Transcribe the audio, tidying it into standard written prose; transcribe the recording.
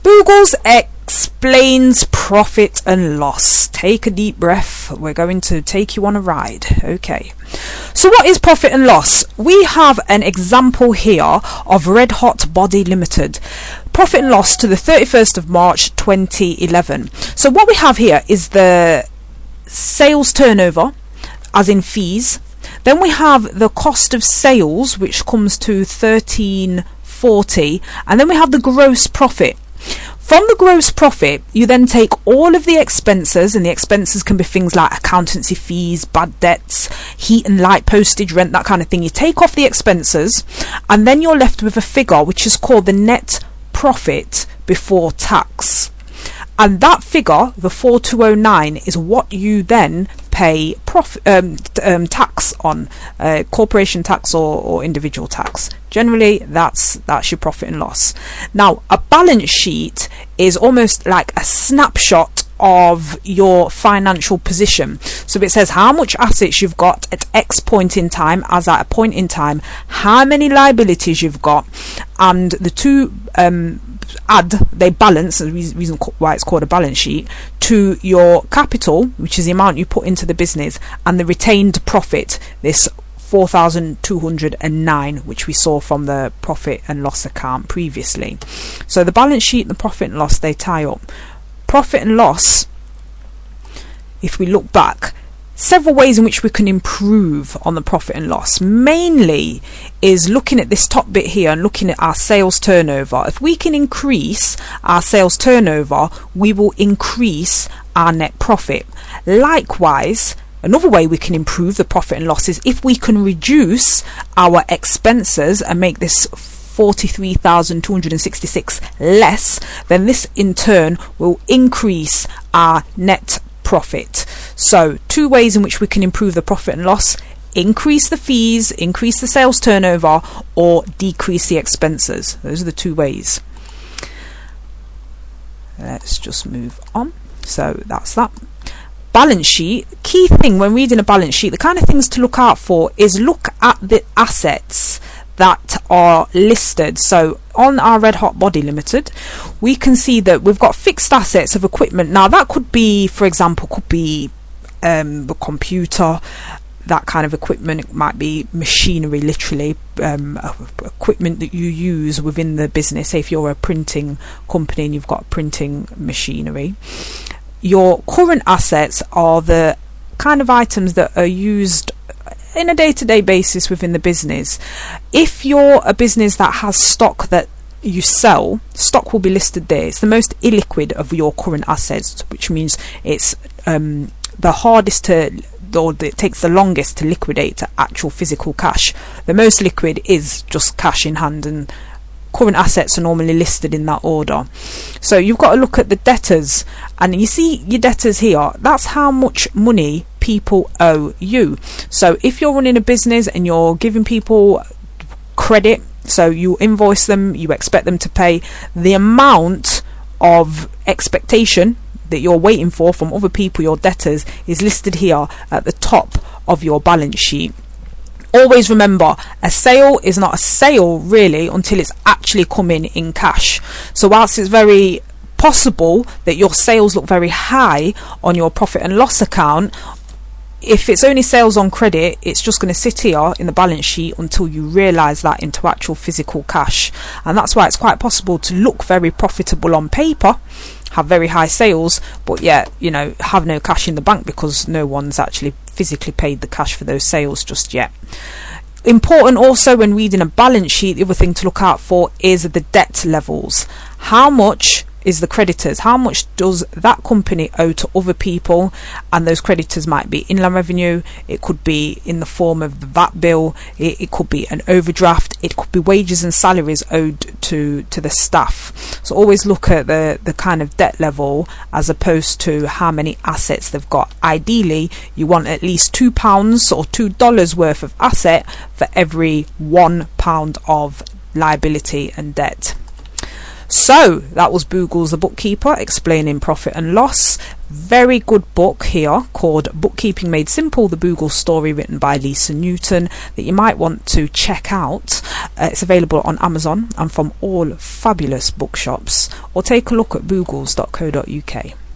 Boogles explains profit and loss. Take a deep breath. We're going to take you on a ride. Okay. So what is profit and loss? We have an example here of Red Hot Body Limited. Profit and loss to the 31st of March 2011. So what we have here is the sales turnover, as in fees. Then we have the cost of sales, which comes to 1340, and then we have the gross profit. From the gross profit, you then take all of the expenses, and the expenses can be things like accountancy fees, bad debts, heat and light, postage, rent, that kind of thing. You take off the expenses, and then you're left with a figure which is called the net profit before tax. And that figure, the 4209, is what you then pay tax on, corporation tax or individual tax. Generally, that's your profit and loss. Now, a balance sheet is almost like a snapshot of your financial position. So it says how much assets you've got at X point in time, as at a point in time, how many liabilities you've got, and the two they balance, the reason why it's called a balance sheet, to your capital, which is the amount you put into the business, and the retained profit, this 4,209, which we saw from the profit and loss account previously. So the balance sheet and the profit and loss, they tie up. Profit and loss, if we look back, several ways in which we can improve on the profit and loss. Mainly is looking at this top bit here and looking at our sales turnover. If we can increase our sales turnover, we will increase our net profit. Likewise, another way we can improve the profit and loss is if we can reduce our expenses and make this 43,266 less, then this in turn will increase our net profit. So two ways in which we can improve the profit and loss: increase the fees, increase the sales turnover, or decrease the expenses. Those are the two ways. Let's just move on. So that's that. Balance sheet. Key thing when reading a balance sheet, the kind of things to look out for is look at the assets that are listed. So on our Red Hot Body Limited, we can see that we've got fixed assets of equipment. Now that could be, for example, the computer, that kind of equipment. It might be machinery, literally equipment that you use within the business. Say if you're a printing company and you've got printing machinery. Your current assets are the kind of items that are used in a day-to-day basis within the business. If you're a business that has stock that you sell, stock will be listed there. It's the most illiquid of your current assets, which means it's the hardest to, or it takes the longest to liquidate to actual physical cash. The most liquid is just cash in hand, and current assets are normally listed in that order. So you've got to look at the debtors, and you see your debtors here. That's how much money people owe you. So if you're running a business and you're giving people credit, so you invoice them, you expect them to pay, the amount of expectation that you're waiting for from other people, your debtors, is listed here at the top of your balance sheet. Always remember, a sale is not a sale really until it's actually coming in cash. So whilst it's very possible that your sales look very high on your profit and loss account, if it's only sales on credit, it's just going to sit here in the balance sheet until you realise that into actual physical cash. And that's why it's quite possible to look very profitable on paper, have very high sales, but yet, you know, have no cash in the bank because no one's actually physically paid the cash for those sales just yet. Important also when reading a balance sheet, the other thing to look out for is the debt levels. How much is the creditors? How much does that company owe to other people? And those creditors might be inland revenue, it could be in the form of the VAT bill, it could be an overdraft, it could be wages and salaries owed to the staff. So always look at the kind of debt level as opposed to how many assets they've got. Ideally you want at least £2 or $2 worth of asset for every £1 of liability and debt. So that was Boogles the bookkeeper explaining profit and loss. very good book here called Bookkeeping Made Simple, The Boogle Story, written by Lisa Newton, that you might want to check out. It's available on Amazon and from all fabulous bookshops, or take a look at boogles.co.uk.